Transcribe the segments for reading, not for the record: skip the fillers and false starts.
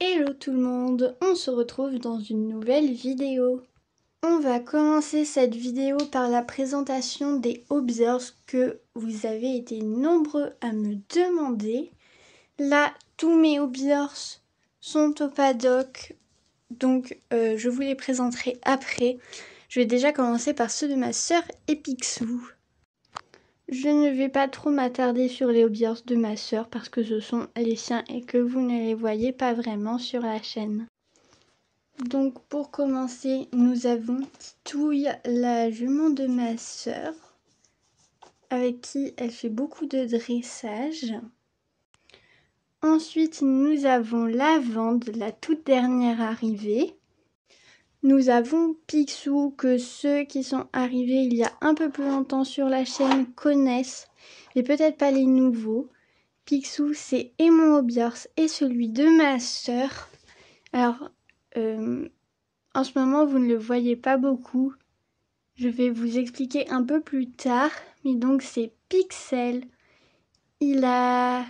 Hello tout le monde, on se retrouve dans une nouvelle vidéo. On va commencer cette vidéo par la présentation des hobbies que vous avez été nombreux à me demander. Là, tous mes hobbies sont au paddock, donc je vous les présenterai après. Je vais déjà commencer par ceux de ma sœur et Picsou. Je ne vais pas trop m'attarder sur les hobbies de ma sœur parce que ce sont les siens et que vous ne les voyez pas vraiment sur la chaîne. Donc pour commencer, nous avons Titouille, la jument de ma sœur, avec qui elle fait beaucoup de dressage. Ensuite, nous avons Lavande, la toute dernière arrivée. Nous avons Picsou, que ceux qui sont arrivés il y a un peu plus longtemps sur la chaîne connaissent, mais peut-être pas les nouveaux. Picsou, c'est et mon hobby et celui de ma sœur. Alors, en ce moment, vous ne le voyez pas beaucoup. Je vais vous expliquer un peu plus tard. Mais donc, c'est Pixel. Il a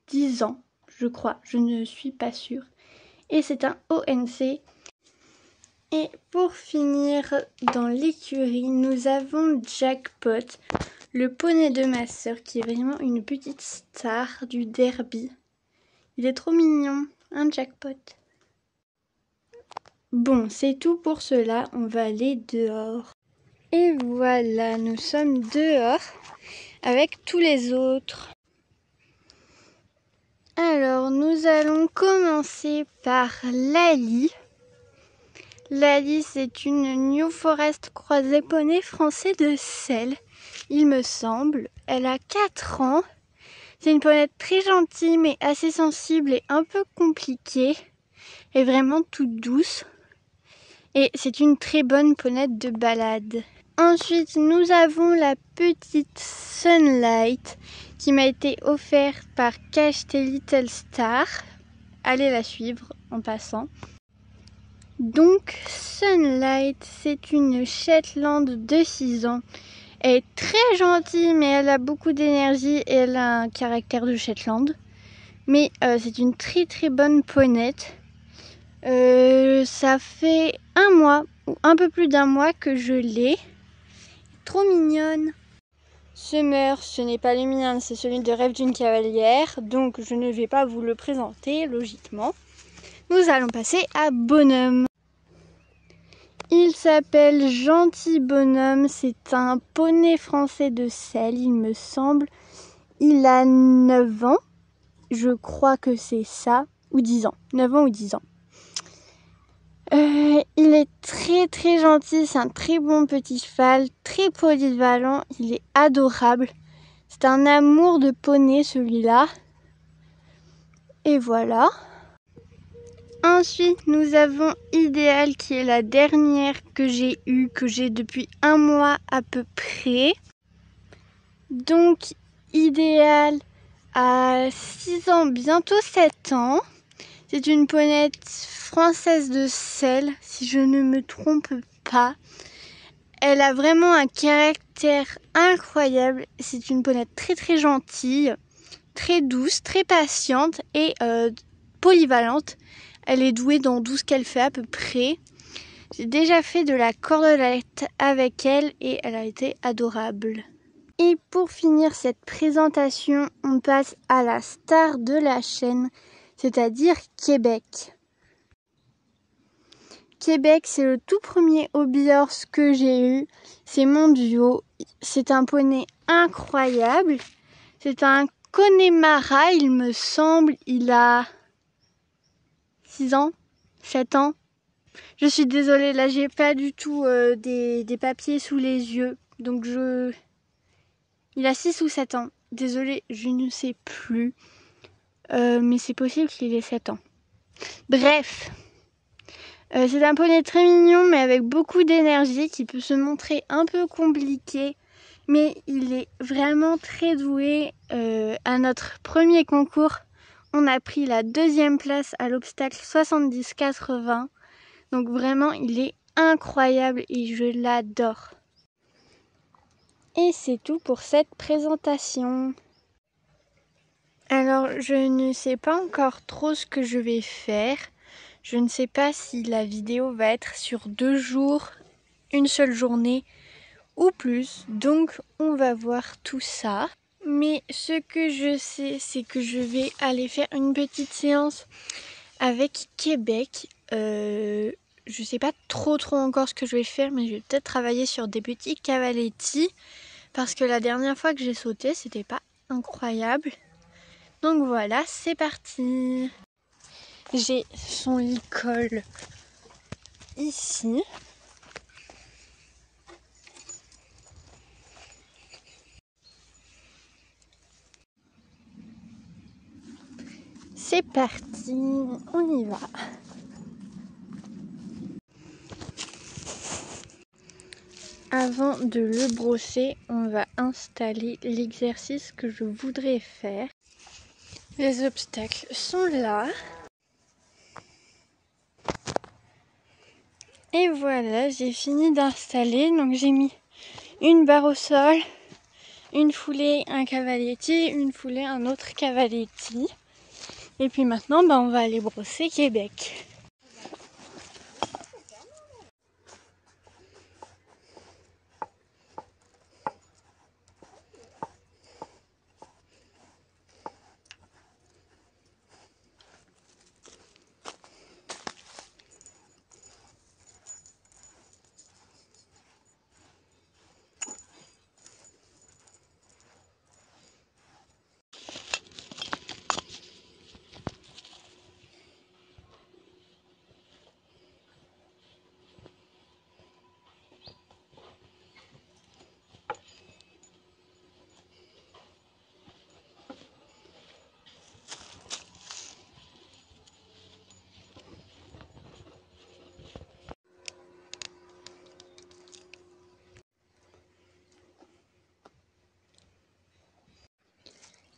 10 ans, je crois. Je ne suis pas sûre. Et c'est un ONC. Et pour finir, dans l'écurie, nous avons Jackpot, le poney de ma sœur, qui est vraiment une petite star du derby. Il est trop mignon, hein, Jackpot? Bon, c'est tout pour cela, on va aller dehors. Et voilà, nous sommes dehors avec tous les autres. Alors, nous allons commencer par Lali. Lali, c'est une New Forest croisée poney français de Celle, il me semble. Elle a 4 ans. C'est une ponette très gentille, mais assez sensible et un peu compliquée. Elle est vraiment toute douce. Et c'est une très bonne ponette de balade. Ensuite, nous avons la petite Sunlight qui m'a été offerte par Cache tes Little Star. Allez la suivre en passant. Donc, Sunlight, c'est une Shetland de 6 ans. Elle est très gentille, mais elle a beaucoup d'énergie et elle a un caractère de Shetland. Mais c'est une très très bonne ponette. Ça fait 1 mois ou un peu plus d'1 mois que je l'ai. Trop mignonne. Summer, ce n'est pas le mien, c'est celui de Rêve d'une cavalière. Donc je ne vais pas vous le présenter logiquement. Nous allons passer à Bonhomme. Il s'appelle Gentil Bonhomme, c'est un poney français de Celle, il me semble. Il a 9 ans, je crois que c'est ça, ou 10 ans, 9 ans ou 10 ans. Il est très très gentil, c'est un très bon petit cheval, très polyvalent, il est adorable. C'est un amour de poney celui-là. Et voilà. Ensuite, nous avons Idéal qui est la dernière que j'ai eue, que j'ai depuis 1 mois à peu près. Donc, Idéal a 6 ans, bientôt 7 ans. C'est une ponette française de Celle, si je ne me trompe pas. Elle a vraiment un caractère incroyable. C'est une ponette très très gentille, très douce, très patiente et polyvalente. Elle est douée dans tout ce qu'elle fait à peu près. J'ai déjà fait de la cordelette avec elle et elle a été adorable. Et pour finir cette présentation, on passe à la star de la chaîne, c'est-à-dire Québec. Québec, c'est le tout premier hobby que j'ai eu. C'est mon duo. C'est un poney incroyable. C'est un Connemara, il me semble. Il a 6 ans, 7 ans. Je suis désolée, là j'ai pas du tout des papiers sous les yeux. Donc il a 6 ou 7 ans. Désolée, je ne sais plus. Mais c'est possible qu'il ait 7 ans. Bref. C'est un poney très mignon mais avec beaucoup d'énergie qui peut se montrer un peu compliqué. Mais il est vraiment très doué. À notre premier concours, on a pris la 2e place à l'obstacle 70-80. Donc vraiment, il est incroyable et je l'adore. Et c'est tout pour cette présentation. Alors, je ne sais pas encore trop ce que je vais faire. Je ne sais pas si la vidéo va être sur 2 jours, une seule journée ou plus. Donc, on va voir tout ça. Mais ce que je sais, c'est que je vais aller faire une petite séance avec Québec. Je sais pas trop encore ce que je vais faire, mais je vais peut-être travailler sur des petits cavaletti. Parce que la dernière fois que j'ai sauté, c'était pas incroyable. Donc voilà, c'est parti. J'ai son lit-colle ici. C'est parti, on y va. Avant de le brosser, on va installer l'exercice que je voudrais faire. Les obstacles sont là. Et voilà, j'ai fini d'installer. Donc j'ai mis une barre au sol, une foulée, un cavaletti, une foulée, un autre cavaletti. Et puis maintenant, on va aller brosser Québec.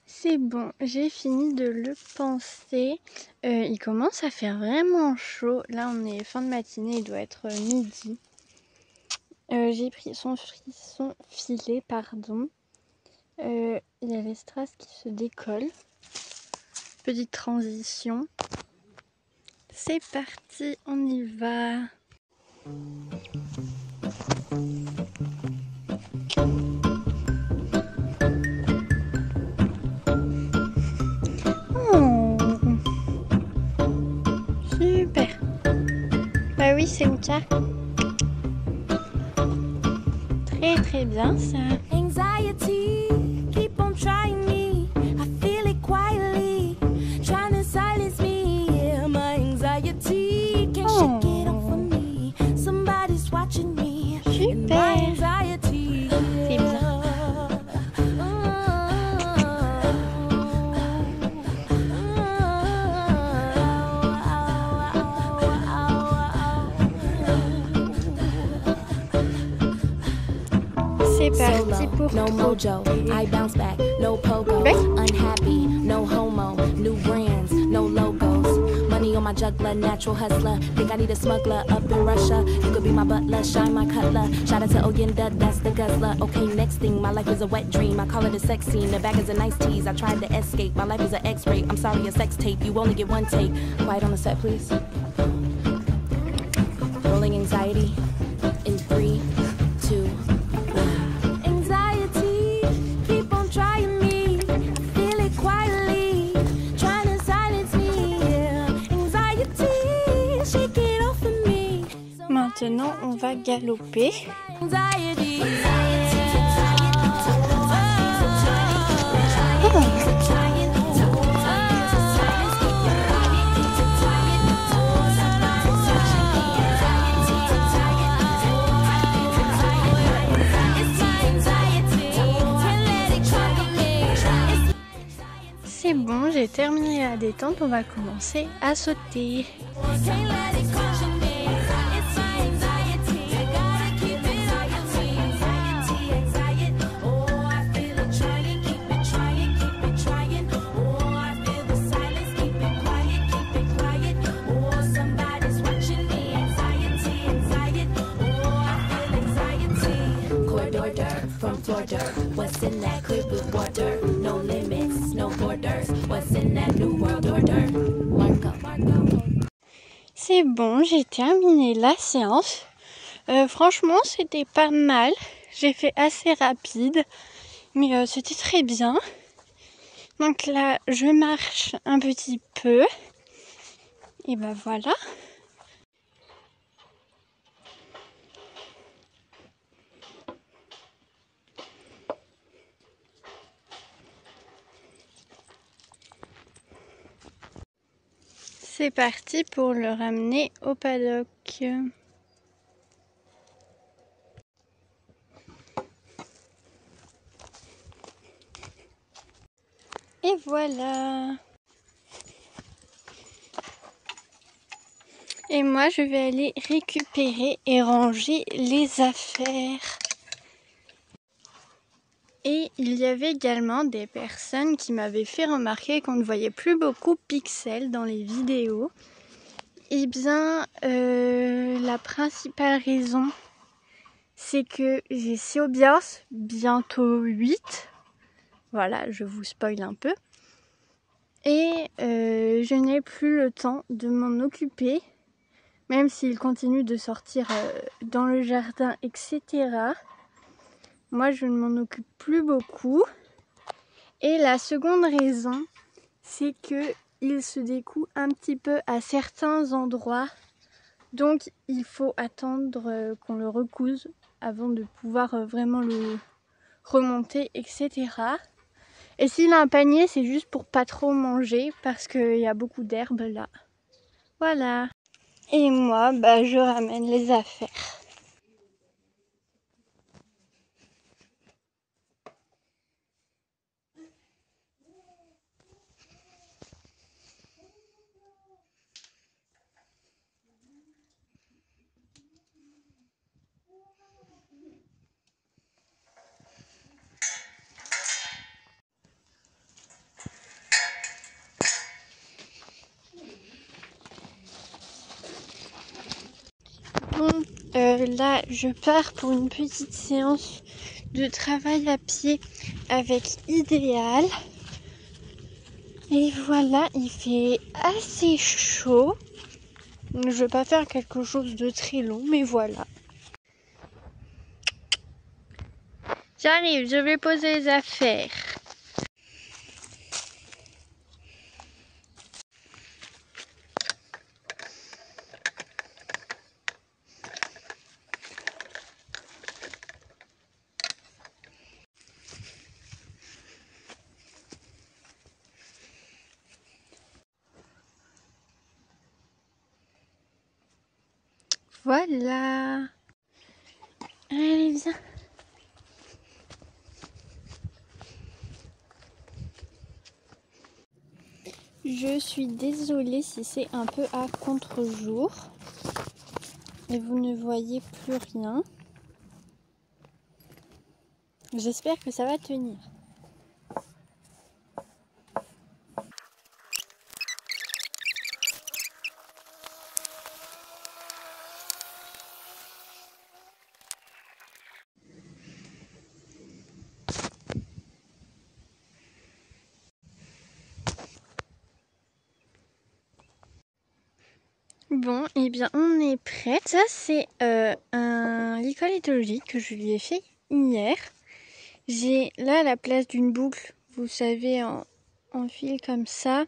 C'est bon, j'ai fini de le panser. Il commence à faire vraiment chaud. Là, on est fin de matinée, il doit être midi. J'ai pris son filet, pardon. Il y a les strass qui se décollent. Petite transition. C'est parti, on y va. Super. Bah oui, c'est Oucha. Très bien ça. Anxiety, keep on trying me. I feel it quietly, trying to silence me. Yeah, my anxiety can't shake it off of me. Somebody's watching me. And my anxiety. C'est bien. C'est parti pour no mojo, I bounce back, no pogo, unhappy, no homo, new brands, no logos, money on my juggler, natural hustler, think I need a smuggler up in Russia, you could be my butler, shine my cutler, shout out to Oyenda, that's the guzzler, okay next thing, my life is a wet dream, I call it a sex scene, the bag is a nice tease, I tried to escape, my life is an x-ray, I'm sorry a sex tape, you only get one take, quiet on the set please, rolling anxiety, in 3, 2, Maintenant, on va galoper. C'est bon, j'ai terminé la détente, on va commencer à sauter. From Florida, what's in that crib with water? No limits, no borders. that new world order. Marco. C'est bon, j'ai terminé la séance. Franchement, c'était pas mal. J'ai fait assez rapide, mais c'était très bien. Donc là, je marche un petit peu. Et ben voilà. C'est parti pour le ramener au paddock. Et voilà. Et moi, je vais aller récupérer et ranger les affaires. Et il y avait également des personnes qui m'avaient fait remarquer qu'on ne voyait plus beaucoup Pixel dans les vidéos. Eh bien, la principale raison, c'est que j'ai Siobios, bientôt 8. Voilà, je vous spoil un peu. Et je n'ai plus le temps de m'en occuper, même s'il continue de sortir dans le jardin, etc. Moi, je ne m'en occupe plus beaucoup. Et la seconde raison, c'est qu'il se découd un petit peu à certains endroits. Donc, il faut attendre qu'on le recouse avant de pouvoir vraiment le remonter, etc. Et s'il a un panier, c'est juste pour pas trop manger parce qu'il y a beaucoup d'herbe là. Voilà. Et moi, je ramène les affaires. Bon, là, je pars pour une petite séance de travail à pied avec Idéal. Et voilà, il fait assez chaud. Je vais pas faire quelque chose de très long, mais voilà. J'arrive, je vais poser les affaires. Voilà. Allez, viens. Je suis désolée si c'est un peu à contre-jour et vous ne voyez plus rien. J'espère que ça va tenir. Bon, et bien on est prêt. Ça c'est un licol éthologique que je lui ai fait hier. J'ai là la place d'une boucle, vous savez, en fil comme ça.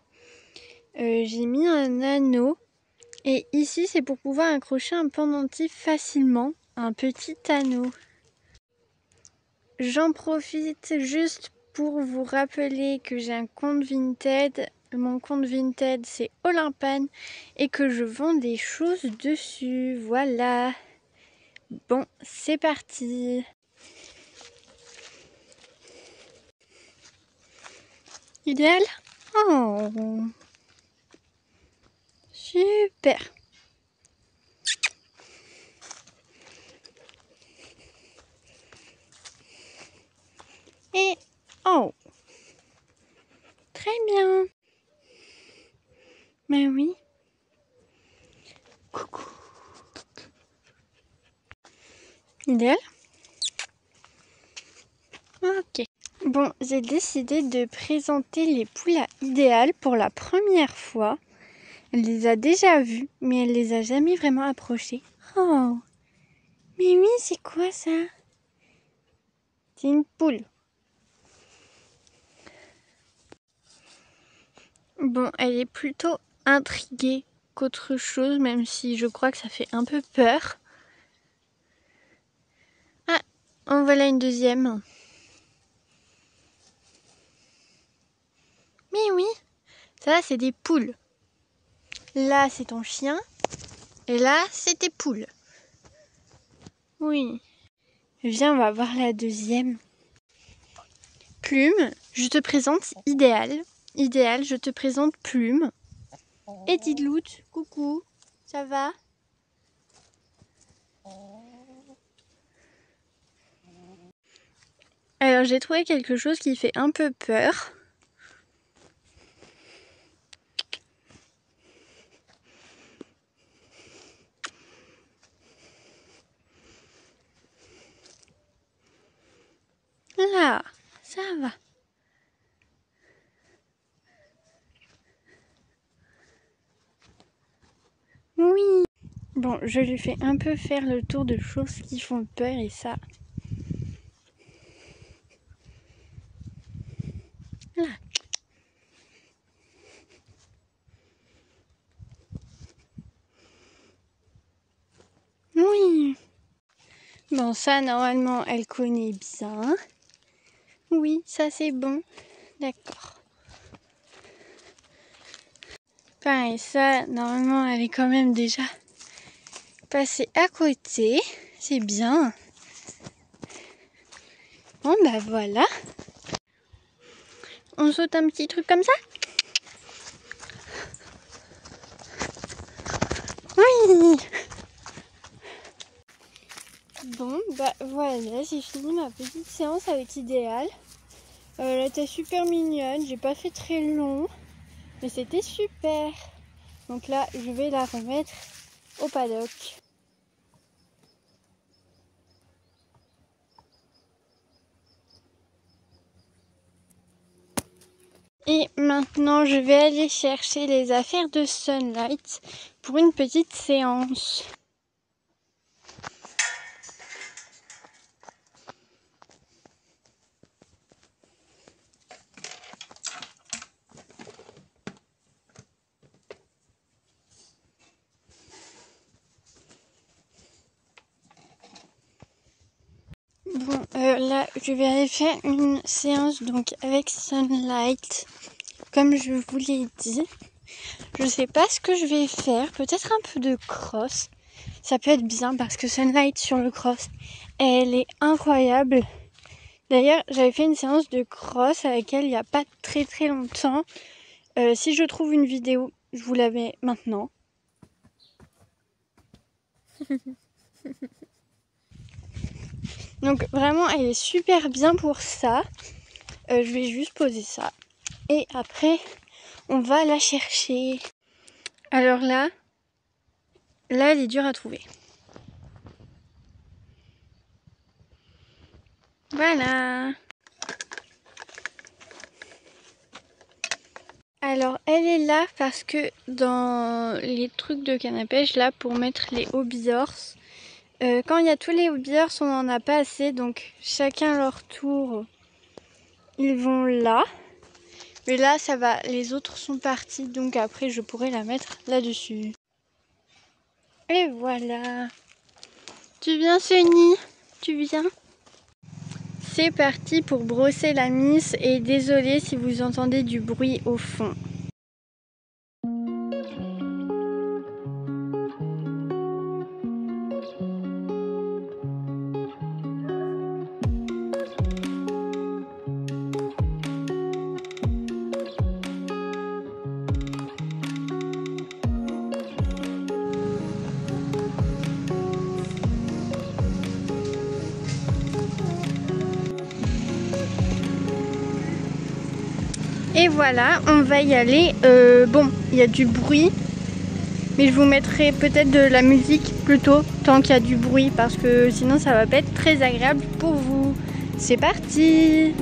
J'ai mis un anneau. Et ici c'est pour pouvoir accrocher un pendentif facilement. Un petit anneau. J'en profite juste pour vous rappeler que j'ai un compte Vinted. Mon compte Vinted c'est Olympane et que je vends des choses dessus. Voilà. Bon, c'est parti. Idéal? Oh, super. Et oh, très bien. Mais oui. Coucou. Idéal? Ok. Bon, j'ai décidé de présenter les poules à Idéal pour la première fois. Elle les a déjà vues, mais elle les a jamais vraiment approchées. Oh, mais oui, c'est quoi ça? C'est une poule. Bon, elle est plutôt intriguée qu'autre chose, même si je crois que ça fait un peu peur. Ah, en voilà une deuxième. Mais oui, ça c'est des poules. Là c'est ton chien et là c'est tes poules. Oui. Viens, on va voir la deuxième. Plume, je te présente Idéal. Idéal, je te présente Plume. Et Didlout, coucou, ça va? Alors j'ai trouvé quelque chose qui fait un peu peur. Là, ça va. Oui. Bon, je lui fais un peu faire le tour de choses qui font peur et ça. Là. Oui. Bon, ça, normalement, elle connaît bien. Oui, ça, c'est bon. D'accord. Pareil, ça, normalement, elle est quand même déjà passée à côté. C'est bien. Bon, bah voilà. On saute un petit truc comme ça? Oui. Bon, bah voilà, j'ai fini ma petite séance avec Idéal. Elle était super mignonne, j'ai pas fait très long, mais c'était super. Donc là, je vais la remettre au paddock. Et maintenant, je vais aller chercher les affaires de Sunlight pour une petite séance. Bon, là, je vais aller faire une séance donc avec Sunlight, comme je vous l'ai dit. Je sais pas ce que je vais faire, peut-être un peu de cross. Ça peut être bien parce que Sunlight sur le cross, elle est incroyable. D'ailleurs, j'avais fait une séance de cross avec elle il n'y a pas très longtemps. Si je trouve une vidéo, je vous la mets maintenant. Donc vraiment, elle est super bien pour ça. Je vais juste poser ça. Et après, on va la chercher. Alors là, elle est dure à trouver. Voilà. Alors elle est là parce que dans les trucs de canne à pêche, là pour mettre les hobbyhors, quand il y a tous les hobbyhors, on n'en a pas assez, donc chacun leur tour, ils vont là. Mais là ça va, les autres sont partis, donc après je pourrai la mettre là-dessus. Et voilà. Tu viens Sunny? Tu viens? C'est parti pour brosser la miss et désolé si vous entendez du bruit au fond. Et voilà, on va y aller. Bon, il y a du bruit, mais je vous mettrai peut-être de la musique plutôt, tant qu'il y a du bruit, parce que sinon ça va pas être très agréable pour vous. C'est parti!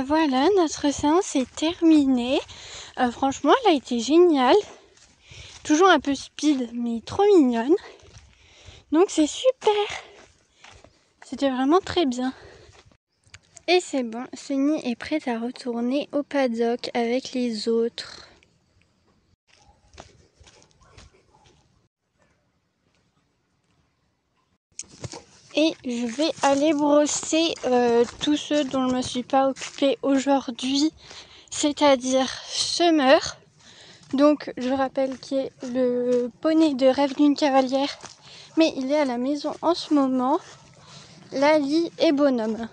voilà, notre séance est terminée. Franchement, elle a été géniale. Toujours un peu speed, mais trop mignonne. Donc c'est super. C'était vraiment très bien. Et c'est bon, Sunny est prête à retourner au paddock avec les autres. Et je vais aller brosser tous ceux dont je ne me suis pas occupée aujourd'hui, c'est-à-dire Summer. Donc je rappelle qu'il est le poney de rêve d'une cavalière, mais il est à la maison en ce moment. Lali et Bonhomme.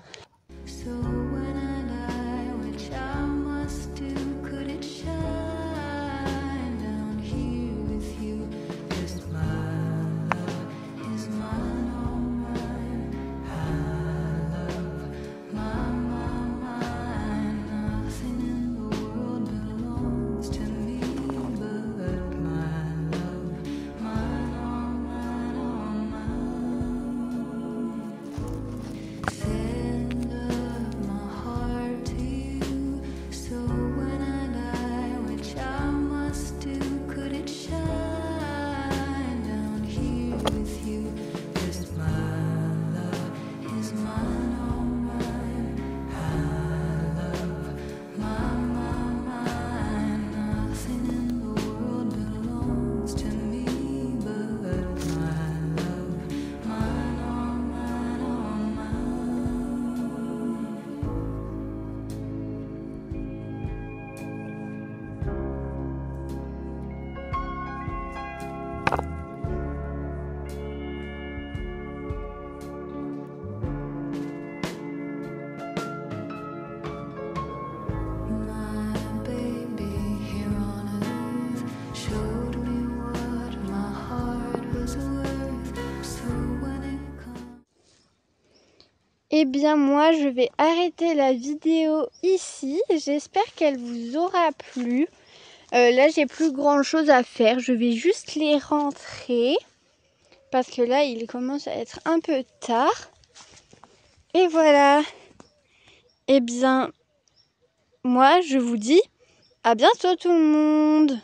Eh bien moi je vais arrêter la vidéo ici, j'espère qu'elle vous aura plu. Là j'ai plus grand chose à faire, je vais juste les rentrer parce que là il commence à être un peu tard. Et voilà, eh bien moi je vous dis à bientôt tout le monde.